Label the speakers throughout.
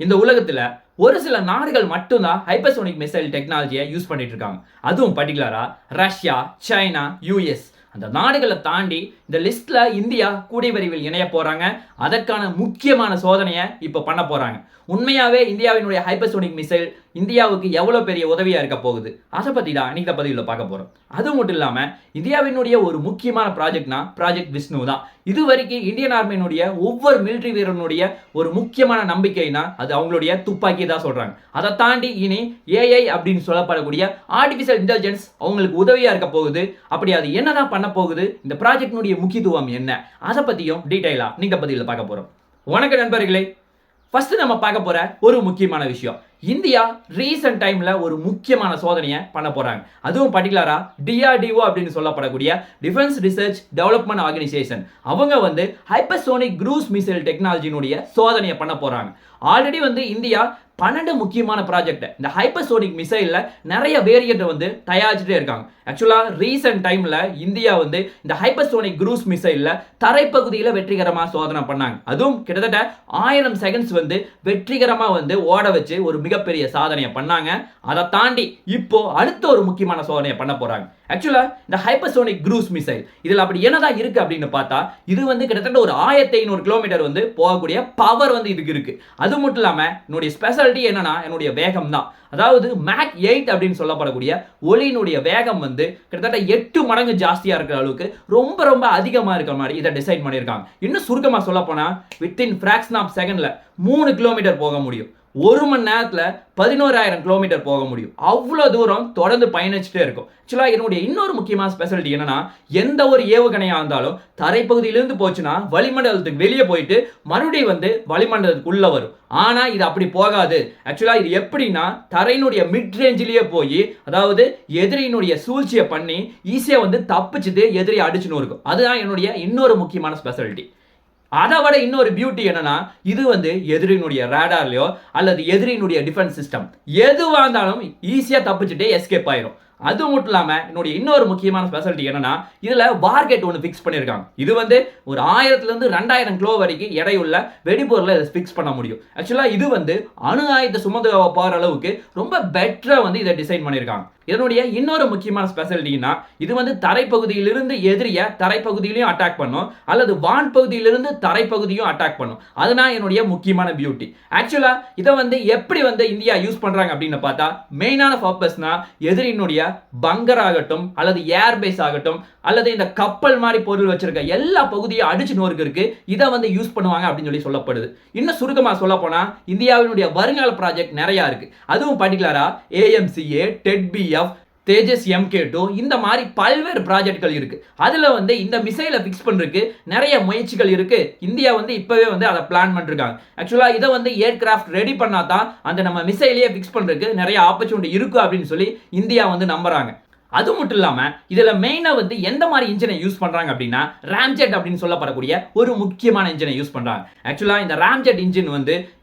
Speaker 1: இந்த உலகத்துல ஒரு சில நாடுகள் மட்டும்தான் ஹைப்பர்சோனிக் மிசைல் டெக்னாலஜியை யூஸ் பண்ணிட்டு இருக்காங்க. அதுவும் பர்டிகுலரா ரஷ்யா, சைனா, யூஎஸ் அந்த நாடுகளை தாண்டி இந்த லிஸ்ட்ல இந்தியா கூடிய விரைவில் இணைய போறாங்க. அதற்கான முக்கியமான சோதனையை இப்போ பண்ண போறாங்க. உண்மையாவே இந்தியாவினுடைய ஹைப்பர்சோனிக் மிசைல் இந்தியாவுக்கு எவ்வளவு பெரிய உதவியா இருக்க போகுது, அதை பத்தி தான் இன்னைக்கு பதிவில் பார்க்க போறோம். அது மட்டும் இல்லாம இந்தியாவினுடைய ஒரு முக்கியமான ப்ராஜெக்ட்னா ப்ராஜெக்ட் விஷ்ணு தான். இது வரைக்கும் இந்தியன் ஆர்மியினுடைய ஒவ்வொரு மிலிட்டரி வீரனுடைய ஒரு முக்கியமான நம்பிக்கைனா அது அவங்களுடைய துப்பாக்கி தான் சொல்றாங்க. அதை தாண்டி இனி ஏஐ அப்படின்னு சொல்லப்படக்கூடிய ஆர்டிபிஷியல் இன்டெலிஜென்ஸ் அவங்களுக்கு உதவியா இருக்க போகுது. அப்படி அது என்னதான் பண்ண போகுது, இந்த ப்ராஜெக்டினுடைய முக்கியத்துவம் என்ன, அதை பத்தியும் டீடைலா நீங்க பதிவில் பார்க்க போறோம். வணக்கம் நண்பர்களே. ஃபர்ஸ்ட் நம்ம பார்க்க போற ஒரு முக்கியமான விஷயம், இந்தியா ரீசன்ட் டைம்ல ஒரு முக்கியமான சோதனையை பண்ண போறாங்க. அதுவும் பர்டிகுலரா டிஆர்டிஓ அப்படின்னு சொல்லப்படக்கூடிய டிஃபென்ஸ் ரிசர்ச் டெவலப்மெண்ட் ஆர்கனைசேஷன் அவங்க வந்து ஹைப்பர்சோனிக் க்ரூஸ் மிசைல் டெக்னாலஜினுடைய சோதனையை பண்ண போறாங்க. ஆல்ரெடி வந்து இந்தியா 12 முக்கியமான ப்ராஜெக்ட் இந்த ஹைப்பர்சோனிக் மிசைல்ல நிறைய வேரியன்ட் வந்து தயாரிச்சுட்டே இருக்காங்க. ஆக்சுவலா ரீசன்ட் டைம்ல இந்தியா வந்து இந்த ஹைப்பர்சோனிக் க்ரூஸ் மிசைல்ல தரைப்பகுதியில் வெற்றிகரமா சோதனை பண்ணாங்க. அதுவும் கிட்டத்தட்ட 1000 செகண்ட்ஸ் வந்து வெற்றிகரமா வந்து ஓட வச்சு ஒரு மிகப்பெரிய சாதனையை பண்ணாங்க. அதை தாண்டி இப்போ அடுத்த ஒரு முக்கியமான சோதனையை பண்ண போறாங்க. ஆக்சுவலா இந்த ஹைப்பர்சோனிக் க்ரூஸ் மிசைல் இதுல அப்படி என்னதான் இருக்கு அப்படின்னு பார்த்தா, இது வந்து கிட்டத்தட்ட ஒரு 1500 கிலோமீட்டர் வந்து போகக்கூடிய பவர் வந்து இதுக்கு இருக்கு. அது மட்டும் இல்லாம என்னுடைய ஸ்பெஷாலிட்டி என்னன்னா என்னுடைய வேகம் தான். அதாவது மேக் 8 அப்படின்னு சொல்லப்படக்கூடிய ஒளியினுடைய வேகம் வந்து கிட்டத்தட்ட 8 மடங்கு ஜாஸ்தியா இருக்கிற அளவுக்கு ரொம்ப ரொம்ப அதிகமா இருக்கிற மாதிரி இதை டிசைன் பண்ணியிருக்காங்க. இன்னும் சுருக்கமா சொல்ல போனா வித்தின் ஃபிராக்ஷன் ஆஃப் செகண்ட்ல 3 கிலோமீட்டர் போக முடியும். ஒரு மணி நேரத்துல 11000 கிலோமீட்டர் போக முடியும். அவ்வளவு தூரம் தொடர்ந்து பயணிச்சுட்டே இருக்கும். ஆக்சுவலா என்னுடைய இன்னொரு முக்கியமான ஸ்பெஷாலிட்டி என்னன்னா, எந்த ஒரு ஏவுகணையா இருந்தாலும் தரைப்பகுதியிலிருந்து போச்சுன்னா வளிமண்டலத்துக்கு வெளியே போயிட்டு மறுபடியும் வந்து வளிமண்டலத்துக்குள்ள வரும். ஆனா இது அப்படி போகாது. ஆக்சுவலா இது எப்படின்னா தரையினுடைய மிட் ரேஞ்சிலேயே போய், அதாவது எதிரியினுடைய சூழ்ச்சியை பண்ணி ஈஸியா வந்து தப்பிச்சுட்டு எதிரியை அடிச்சுன்னு இருக்கும். அதுதான் என்னுடைய இன்னொரு முக்கியமான ஸ்பெஷாலிட்டி. அதை விட இன்னொரு பியூட்டி என்னன்னா, இது வந்து எதிரினுடைய ரேடார்லயோ அல்லது எதிரினுடைய டிஃபென்ஸ் சிஸ்டம் எதுவாக இருந்தாலும் ஈஸியா தப்பிச்சுட்டு எஸ்கேப் ஆயிரும். அது மட்டும் இல்லாம என்னுடைய இன்னொரு முக்கியமான ஸ்பெஷாலிட்டி என்னன்னா, இதுல வார்கெட் ஒன்று ஃபிக்ஸ் பண்ணியிருக்காங்க. இது வந்து ஒரு 1000 இருந்து 2000 கிலோ வரைக்கும் எடையுள்ள வெடிபொருளை ஃபிக்ஸ் பண்ண முடியும். ஆக்சுவலா இது வந்து அணு ஆயுத சுமந்து போகிற அளவுக்கு ரொம்ப பெட்டரா வந்து இதை டிசைன் பண்ணியிருக்காங்க. இதனுடைய இன்னொரு முக்கியமான ஸ்பெஷாலிட்டினா, இது வந்து தரைப்பகுதியிலிருந்து எதிரிய தரைப்பகுதியிலையும் அட்டாக் பண்ணும் அல்லது வான் பகுதியிலிருந்து தரைப்பகுதியும் அட்டாக் பண்ணும். அதுதான் என்னுடைய முக்கியமான பியூட்டி. ஆக்சுவலா இதை வந்து எப்படி வந்து இந்தியா யூஸ் பண்றாங்க அப்படின்னு பார்த்தா, மெயினான பர்பஸ்னா எதிரினுடைய பங்கர் ஆகட்டும் அல்லது ஏர்பேஸ் ஆகட்டும் அல்லது இந்த கப்பல் மாதிரி பொருள் வச்சிருக்க எல்லா பகுதியும் அடிச்சு நோருக்கு இதை வந்து யூஸ் பண்ணுவாங்க அப்படின்னு சொல்லி சொல்லப்படுது. இன்னும் சுருக்கமா சொல்ல போனா இந்தியாவினுடைய வருங்கால ப்ராஜெக்ட் நிறைய இருக்கு. அதுவும் பர்டிகுலரா ஏஎம்சிஏ, டெட்பிஎஃப், தேஜஸ் MK2 இந்த மாதிரி பல்வேறு ப்ராஜெக்ட்கள் இருக்கு. அதுல வந்து இந்த மிசைலை ஃபிக்ஸ் பண்றதுக்கு நிறைய முயற்சிகள் இருக்கு. இந்தியா வந்து இப்பவே வந்து அதை பிளான் பண்ணிருக்காங்க. ஆக்சுவலா இதை வந்து ஏர்கிராஃப்ட் ரெடி பண்ணா தான் அந்த நம்ம மிசைலையே ஃபிக்ஸ் பண்றதுக்கு நிறைய ஆப்பர்ச்சுனிட்டி இருக்கு அப்படின்னு சொல்லி இந்தியா வந்து நம்புறாங்க. அது மட்டும் இல்லாம இதுல மெயினா வந்து எந்த மாதிரி இன்ஜினை யூஸ் பண்றாங்க அப்படின்னா, ராம்ஜெட் அப்படின்னு சொல்லப்படக்கூடிய ஒரு முக்கியமான இன்ஜினை யூஸ் பண்றாங்க. ஆக்சுவலா இந்த ராம்ஜெட் இன்ஜின் வந்து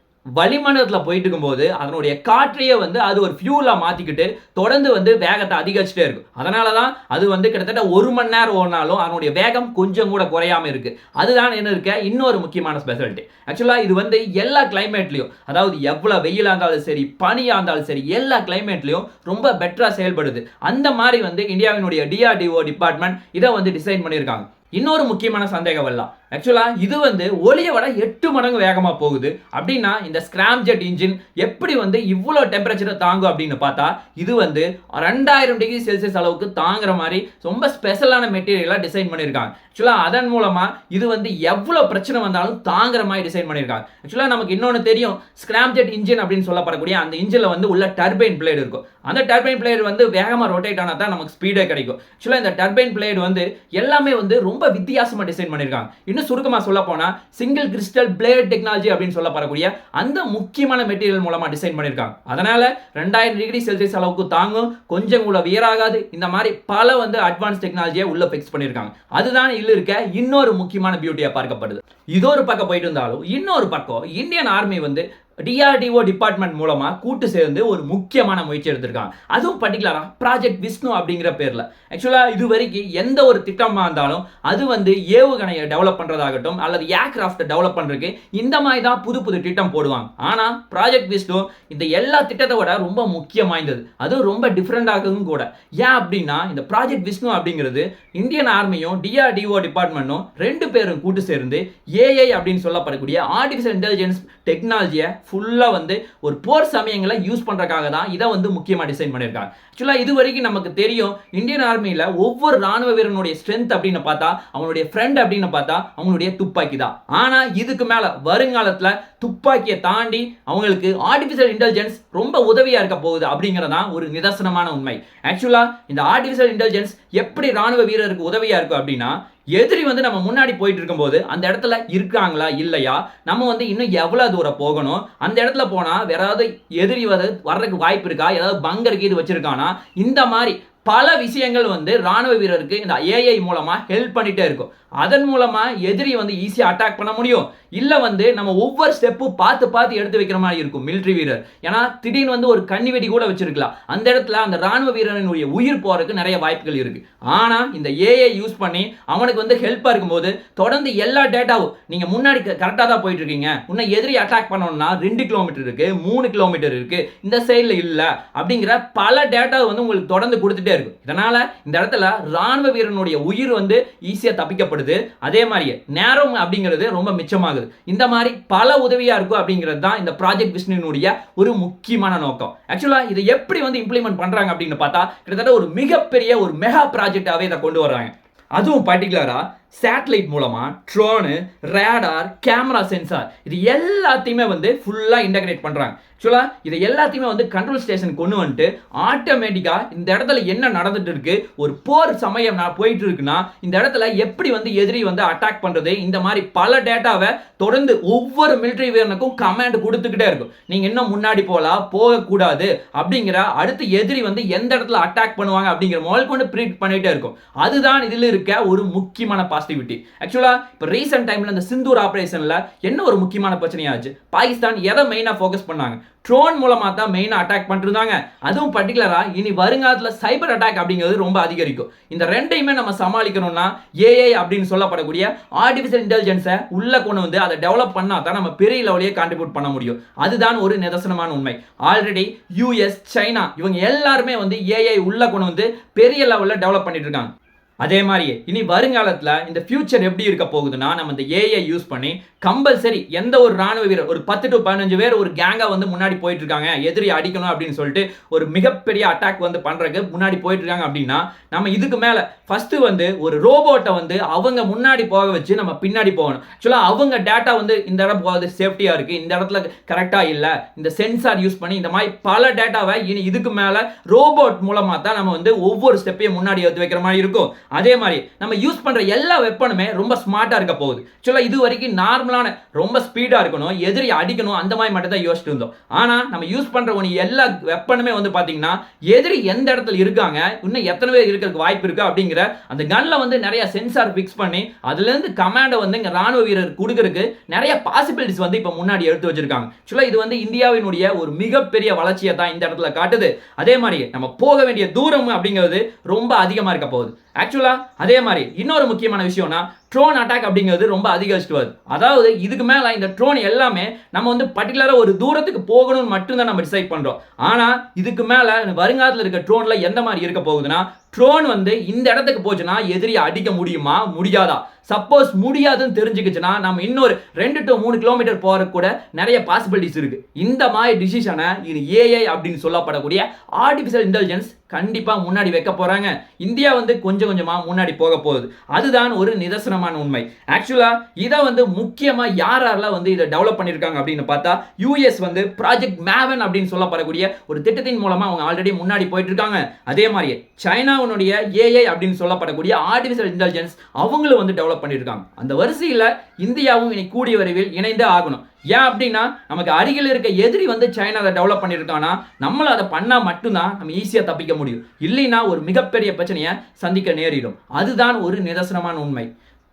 Speaker 1: வளிமண்டலத்தில் போயிட்டு இருக்கும்போது அதனுடைய காற்றையே வந்து அது ஒரு ஃபியூலா மாத்திக்கிட்டு தொடர்ந்து வந்து வேகத்தை அதிகரிச்சுட்டே இருக்கும். அதனால தான் அது வந்து கிட்டத்தட்ட 1 மணி நேரம் ஓடினாலும் அதனுடைய வேகம் கொஞ்சம் கூட குறையாம இருக்கு. அதுதான் என்ன இருக்க இன்னொரு முக்கியமான ஸ்பெஷாலிட்டி. ஆக்சுவலா இது வந்து எல்லா கிளைமேட்லயும், அதாவது எவ்வளவு வெயிலா இருந்தாலும் சரி, பனியா இருந்தாலும் சரி, எல்லா கிளைமேட்லயும் ரொம்ப பெட்டரா செயல்படுது. அந்த மாதிரி வந்து இந்தியாவினுடைய டிஆர்டிஓ டிபார்ட்மெண்ட் இதை வந்து டிசைன் பண்ணியிருக்காங்க. இன்னொரு முக்கியமான சந்தேகம் வரலாம், ஆக்சுவலா இது வந்து ஒளியை விட 8 மடங்கு வேகமா போகுது அப்படின்னா இந்த ஸ்கிராம்ஜெட் இன்ஜின் எப்படி வந்து இவ்வளவு டெம்பரேச்சரை தாங்கும் அப்படின்னு பார்த்தா, இது வந்து 2000 டிகிரி செல்சியஸ் அளவுக்கு தாங்குற மாதிரி ரொம்ப ஸ்பெஷலான மெட்டீரியலா டிசைன் பண்ணியிருக்காங்க. ஆக்சுவலா அதன் மூலமா இது வந்து எவ்வளவு பிரச்சனை வந்தாலும் தாங்குற மாதிரி டிசைன் பண்ணியிருக்காங்க. ஆக்சுவலா நமக்கு இன்னொன்று தெரியும், ஸ்கிராம்ஜெட் இன்ஜின் அப்படின்னு சொல்லப்படக்கூடிய அந்த இன்ஜின்ல வந்து உள்ள டர்பைன் பிளேடு இருக்கும். அந்த டர்பைன் பிளேடு வந்து வேகமா ரொட்டேட் ஆனா தான் நமக்கு ஸ்பீடே கிடைக்கும். ஆக்சுவலா இந்த டர்பைன் பிளேடு வந்து எல்லாமே வந்து ரொம்ப வித்தியாசமா டிசைன் பண்ணியிருக்காங்க. இன்னும் சுருக்கமா சொல்ல போனா சிங்கிள் கிறிஸ்டல் பிளேட் டெக்னாலஜி அப்படின்னு சொல்லப்படக்கூடிய அந்த முக்கியமான மெட்டீரியல் மூலமா டிசைன் பண்ணியிருக்காங்க. அதனால 2000 டிகிரி செல்சியஸ் அளவுக்கு தாங்கும், கொஞ்சம் கூட வியராகாது. இந்த மாதிரி பல வந்து அட்வான்ஸ் டெக்னாலஜியை உள்ள ஃபிக்ஸ் பண்ணியிருக்காங்க. அதுதான் இதுல இருக்க இன்னொரு முக்கியமான பியூட்டியா பார்க்கப்படுது. இது ஒரு பக்கம் போயிட்டு இருந்தாலும் இன்னொரு பக்கம் இந்தியன் ஆர்மி வந்து டிஆர்டிஓ டிபார்ட்மெண்ட் மூலமா கூட்டு சேர்ந்து ஒரு முக்கியமான முயற்சி எடுத்திருக்காங்க. அதுவும் பர்டிகுலரா ப்ராஜெக்ட் விஷ்ணு அப்படிங்கிற பேர்ல. ஆக்சுவலா இது வரைக்கும் எந்த ஒரு திட்டமா இருந்தாலும் அது வந்து ஏவுகணையை டெவலப் பண்றதாகட்டும் அல்லது ஏர்கிராஃப்ட் டெவலப் பண்றதுக்கு இந்த மாதிரி தான் புது புது திட்டம் போடுவாங்க. ஆனா ப்ராஜெக்ட் விஷ்ணு இந்த எல்லா திட்டத்தை விட ரொம்ப முக்கியம் வாய்ந்தது, அதுவும் ரொம்ப டிஃபரெண்டாகவும் கூட. ஏன் அப்படின்னா இந்த ப்ராஜெக்ட் விஷ்ணு அப்படிங்கிறது இந்தியன் ஆர்மியும் டிஆர்டிஓ டிபார்ட்மெண்ட்டும் ரெண்டு பேரும் கூட்டு சேர்ந்து ஏஐ அப்படின்னு சொல்லப்படக்கூடிய ஆர்டிஃபிஷியல் இன்டெலிஜென்ஸ் டெக்னாலஜியை ஃபுல்லாக வந்து ஒரு போர் சமயங்களை யூஸ் பண்ணுறதுக்காக தான் இதை வந்து முக்கியமாக டிசைன் பண்ணியிருக்காங்க. ஆக்சுவலாக இது வரைக்கும் நமக்கு தெரியும் இந்தியன் ஆர்மியில் ஒவ்வொரு ராணுவ வீரனுடைய ஸ்ட்ரென்த் அப்படின்னு பார்த்தா அவனுடைய ஃப்ரெண்ட் அப்படின்னு பார்த்தா அவங்களுடைய துப்பாக்கி தான். ஆனால் இதுக்கு மேலே வருங்காலத்தில் துப்பாக்கியை தாண்டி அவங்களுக்கு ஆர்டிஃபிஷியல் இன்டெலிஜென்ஸ் ரொம்ப உதவியாக இருக்க போகுது அப்படிங்கிறதான் ஒரு நிதர்சனமான உண்மை. ஆக்சுவலாக இந்த ஆர்டிஃபிஷியல் இன்டெலிஜென்ஸ் எப்படி ராணுவ வீரருக்கு உதவியாக இருக்கும் அப்படின்னா எதிரி வந்து நம்ம முன்னாடி போயிட்டு இருக்கும்போது அந்த இடத்துல இருக்காங்களா இல்லையா, நம்ம வந்து இன்னும் எவ்வளவு தூரம் போகணும், அந்த இடத்துல போனா வேற ஏதாவது எதிரி வர்றதுக்கு வாய்ப்பு இருக்கா, ஏதாவது பங்கருக்கு இது வச்சிருக்கானா, இந்த மாதிரி பல விஷயங்கள் வந்து ராணுவ வீரருக்கு இந்த ஏஐ மூலமா ஹெல்ப் பண்ணிட்டே இருக்கும். அதன் மூலமா எதிரி வந்து ஈஸியாக அட்டாக் பண்ண முடியும். இல்ல வந்து நம்ம ஒவ்வொரு ஸ்டெப்பும் பார்த்து எடுத்து வைக்கிற மாதிரி இருக்கும் மிலிட்டரி வீரர். ஏன்னா திடீர்னு வந்து ஒரு கண்ணி வெடி கூட வச்சிருக்கலாம், அந்த இடத்துல அந்த ராணுவ வீரனுடைய உயிர் போறதுக்கு நிறைய வாய்ப்புகள் இருக்கு. ஆனா இந்த ஏஐ யூஸ் பண்ணி அவனுக்கு வந்து ஹெல்ப்பா இருக்கும்போது தொடர்ந்து எல்லா டேட்டாவும் நீங்க முன்னாடி கரெக்டா தான் போயிட்டு இருக்கீங்க, இன்னும் எதிரி அட்டாக் பண்ணணும்னா 2 கிலோமீட்டர் இருக்கு, 3 கிலோமீட்டர் இருக்கு, இந்த சைட்ல இல்ல அப்படிங்கிற பல டேட்டா வந்து உங்களுக்கு தொடர்ந்து கொடுத்துட்டே இருக்கும். இதனால இந்த இடத்துல ராணுவ வீரனுடைய உயிர் வந்து ஈஸியா தப்பிக்கப்படுது. அதே மாதிரியே நேரம் அப்படிங்கிறது ரொம்ப மிச்சமாகுது. இந்த மாதிரி பல உதவியா இருக்கும் அப்படிங்கிறது தான் இந்த ப்ராஜெக்ட் விஷ்ணுனுடைய ஒரு முக்கியமான நோக்கம். ஆக்சுவலா இதை எப்படி வந்து இம்ப்ளிமெண்ட் பண்றாங்க அப்படின்னு பார்த்தா கிட்டத்தட்ட ஒரு மிகப்பெரிய ஒரு மெகா ப்ராஜெக்டாவே இதை கொண்டு வர்றாங்க. அதுவும் பர்டிகுலரா சேட்டலைட் மூலமா ட்ரோனு, ரேடார், கேமரா, சென்சார் இது எல்லாத்தையுமே வந்து ஃபுல்லா இன்டகிரேட் பண்றாங்க. ஆக்சுவலா இதை எல்லாத்தையுமே வந்து கண்ட்ரோல் ஸ்டேஷன் கொண்டு வந்துட்டு ஆட்டோமேட்டிக்கா இந்த இடத்துல என்ன நடந்துட்டு இருக்கு, ஒரு போர் சமயம் போயிட்டு இருக்குன்னா இந்த இடத்துல எப்படி வந்து எதிரி வந்து அட்டாக் பண்றது, இந்த மாதிரி பல டேட்டாவை தொடர்ந்து ஒவ்வொரு மிலிட்டரி வீரனுக்கும் கமாண்ட் கொடுத்துக்கிட்டே இருக்கும். நீங்க இன்னும் முன்னாடி போகக்கூடாது அப்படிங்கிற, அடுத்து எதிரி வந்து எந்த இடத்துல அட்டாக் பண்ணுவாங்க அப்படிங்கிற முதல் கொண்டு ப்ரீட் பண்ணிட்டே இருக்கும். அதுதான் இதுல இருக்க ஒரு முக்கியமான பாசிட்டிவிட்டி. ஆக்சுவலா இப்போ ரீசன்ட் டைம்ல இந்த சிந்தூர் ஆபரேஷன்ல என்ன ஒரு முக்கியமான பிரச்சனையாச்சு, பாகிஸ்தான் எதை மெயினா ஃபோக்கஸ் பண்ணாங்க, ட்ரோன் மூலமா தான் மெயினா அட்டாக் பண்ணிருந்தாங்க. அதுவும் பர்டிகுலரா இனி வருங்காலத்துல சைபர் அட்டாக் அப்படிங்கிறது ரொம்ப அதிகரிக்கும். இந்த ரெண்டையுமே நம்ம சமாளிக்கணும்னா ஏஐ அப்படின்னு சொல்லப்படக்கூடிய ஆர்டிஃபிஷியல் இன்டெலிஜென்ஸை உள்ள கொண்டு வந்து அதை டெவலப் பண்ணா தான் நம்ம பெரிய லெவலியே கான்ட்ரிபியூட் பண்ண முடியும். அதுதான் ஒரு நிதர்சனமான உண்மை. ஆல்ரெடி யூஎஸ், சைனா இவங்க எல்லாருமே வந்து ஏஐ உள்ள கொண்டு வந்து பெரிய லெவல்ல டெவலப் பண்ணிட்டு இருக்காங்க. அதே மாதிரியே இனி வருங்காலத்தில் இந்த ஃபியூச்சர் எப்படி இருக்க போகுதுன்னா நம்ம இந்த ஏஐ யூஸ் பண்ணி கம்பல்சரி எந்த ஒரு ராணுவ வீரர் ஒரு 10 to 15 பேர் ஒரு கேங்கா வந்து முன்னாடி போயிட்டு இருக்காங்க, எதிரி அடிக்கணும் அப்படின்னு சொல்லிட்டு ஒரு மிகப்பெரிய அட்டாக் வந்து பண்றதுக்கு முன்னாடி போயிட்டு இருக்காங்க அப்படின்னா நம்ம இதுக்கு மேல ஃபர்ஸ்ட் வந்து ஒரு ரோபோட்டை வந்து அவங்க முன்னாடி போக வச்சு நம்ம பின்னாடி போகணும். ஆக்சுவலா அவங்க டேட்டா வந்து இந்த இடம் போகிறது சேஃப்டியா இருக்கு, இந்த இடத்துல கரெக்டா இல்ல, இந்த சென்சார் யூஸ் பண்ணி இந்த மாதிரி பல டேட்டாவை இனி இதுக்கு மேல ரோபோட் மூலமா தான் நம்ம வந்து ஒவ்வொரு ஸ்டெப்பையும் முன்னாடி எடுத்து வைக்கிற மாதிரி இருக்கும். அதே மாதிரி நம்ம யூஸ் பண்ற எல்லா வெப்பனுமே ரொம்ப ஸ்மார்ட்டா இருக்க போகுது. ஆக்சுவலா இது வரைக்கும் நார்மலான ரொம்ப ஸ்பீடா இருக்கணும், எதிரி அடிக்கணும் அந்த மாதிரி மட்டும் தான் யோசிச்சுட்டு இருந்தோம். ஆனா நம்ம யூஸ் பண்ற எல்லா வெப்பனுமே வந்து பாத்தீங்கன்னா எதிரி எந்த இடத்துல இருக்காங்க, இன்னும் எத்தனை பேர் இருக்கிறதுக்கு வாய்ப்பு இருக்கு அப்படிங்கிற அந்த கன்ல வந்து நிறைய சென்சார் பிக்ஸ் பண்ணி அதுல இருந்து கமாண்டை வந்து இங்க ராணுவ வீரர் கொடுக்கறதுக்கு நிறைய பாசிபிலிட்டிஸ் வந்து இப்ப முன்னாடி எடுத்து வச்சிருக்காங்க. ஆக்சுவலா இது வந்து இந்தியாவினுடைய ஒரு மிகப்பெரிய வளர்ச்சியை தான் இந்த இடத்துல காட்டுது. அதே மாதிரி நம்ம போக வேண்டிய தூரம் அப்படிங்கிறது ரொம்ப அதிகமா இருக்க போகுது. ஆக்சுவலா அதே மாதிரி இன்னொரு முக்கியமான விஷயம்னா ட்ரோன் அட்டாக் அப்படிங்கிறது ரொம்ப அதிகரிச்சுட்டு வருது. அதாவது இதுக்கு மேல இந்த ட்ரோன் எல்லாமே நம்ம வந்து பர்டிகுலரா ஒரு தூரத்துக்கு போகணும்னு மட்டும்தான் நம்ம டிசைட் பண்றோம். ஆனா இதுக்கு மேல வருங்காலத்தில் இருக்க ட்ரோன்ல எந்த மாதிரி இருக்க போகுதுன்னா ட்ரோன் வந்து இந்த இடத்துக்கு போச்சுன்னா எதிரியை அடிக்க முடியுமா முடியாதா, சப்போஸ் முடியாதுன்னு தெரிஞ்சுக்கிச்சுன்னா நம்ம இன்னொரு 2 to 3 கிலோமீட்டர் போறதுக்கு கூட நிறைய பாசிபிலிட்டிஸ் இருக்கு. இந்த மாதிரி டிசிஷனை இது ஏஐ அப்படின்னு சொல்லப்படக்கூடிய ஆர்டிஃபிஷியல் இன்டெலிஜென்ஸ் கண்டிப்பா முன்னாடி வைக்க போறாங்க. இந்தியா வந்து கொஞ்சம் கொஞ்சமா முன்னாடி போக போகுது. அதுதான் ஒரு நிதர்சனமான உண்மை. ஆக்சுவலா இதை வந்து முக்கியமா யாரெல்லாம் வந்து இதை டெவலப் பண்ணிருக்காங்க அப்படின்னு பார்த்தா யூஎஸ் வந்து ப்ராஜெக்ட் மேவன் அப்படின்னு சொல்லப்படக்கூடிய ஒரு திட்டத்தின் மூலமா அவங்க ஆல்ரெடி முன்னாடி போயிட்டு இருக்காங்க. அதே மாதிரி சைனாவுடைய ஏஐ அப்படின்னு சொல்லப்படக்கூடிய ஆர்டிஃபிஷியல் இன்டெலிஜென்ஸ் அவங்களும் வந்து டெவலப் பண்ணிருக்காங்க. அந்த வரிசையில இந்தியாவும் இனி கூடிய விரைவில் இணைந்து ஆகணும். ஏன் அப்படின்னா நமக்கு அருகில் இருக்க எதிரி வந்து சைனாவை டெவலப் பண்ணியிருக்கானா நம்மள அதை பண்ணா மட்டும்தான் நம்ம ஈஸியா தப்பிக்க முடியும். இல்லைன்னா ஒரு மிகப்பெரிய பிரச்சனையை சந்திக்க நேரிடும். அதுதான் ஒரு நிதர்சனமான உண்மை.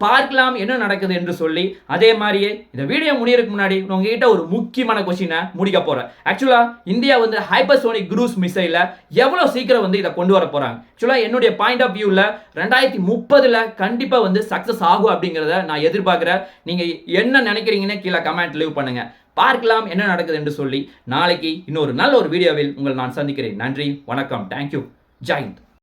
Speaker 1: பார்க்கலாம் என்ன நடக்குது என்று சொல்லி, அதே மாதிரியே இந்த வீடியோ முடியறதுக்கு முன்னாடி உங்ககிட்ட ஒரு முக்கியமான கொஸ்டினை முடிக்க போறேன். ஆக்சுவலா இந்தியா வந்து ஹைப்பர்சோனிக் குரூஸ் மிசைல எவ்வளவு சீக்கிரம் வந்து இதை கொண்டு வர போறாங்க. ஆக்சுவலா என்னுடைய பாயிண்ட் ஆஃப் வியூல 2030ல கண்டிப்பா வந்து சக்சஸ் ஆகும் அப்படிங்கறத நான் எதிர்பார்க்கிறேன். நீங்க என்ன நினைக்கிறீங்கன்னு கீழே கமெண்ட் லீவ் பண்ணுங்க. பார்க்கலாம் என்ன நடக்குது என்று சொல்லி நாளைக்கு இன்னொரு நல்ல ஒரு வீடியோவில் உங்களை நான் சந்திக்கிறேன். நன்றி, வணக்கம், தேங்க்யூ, ஜெய் ஹிந்த்.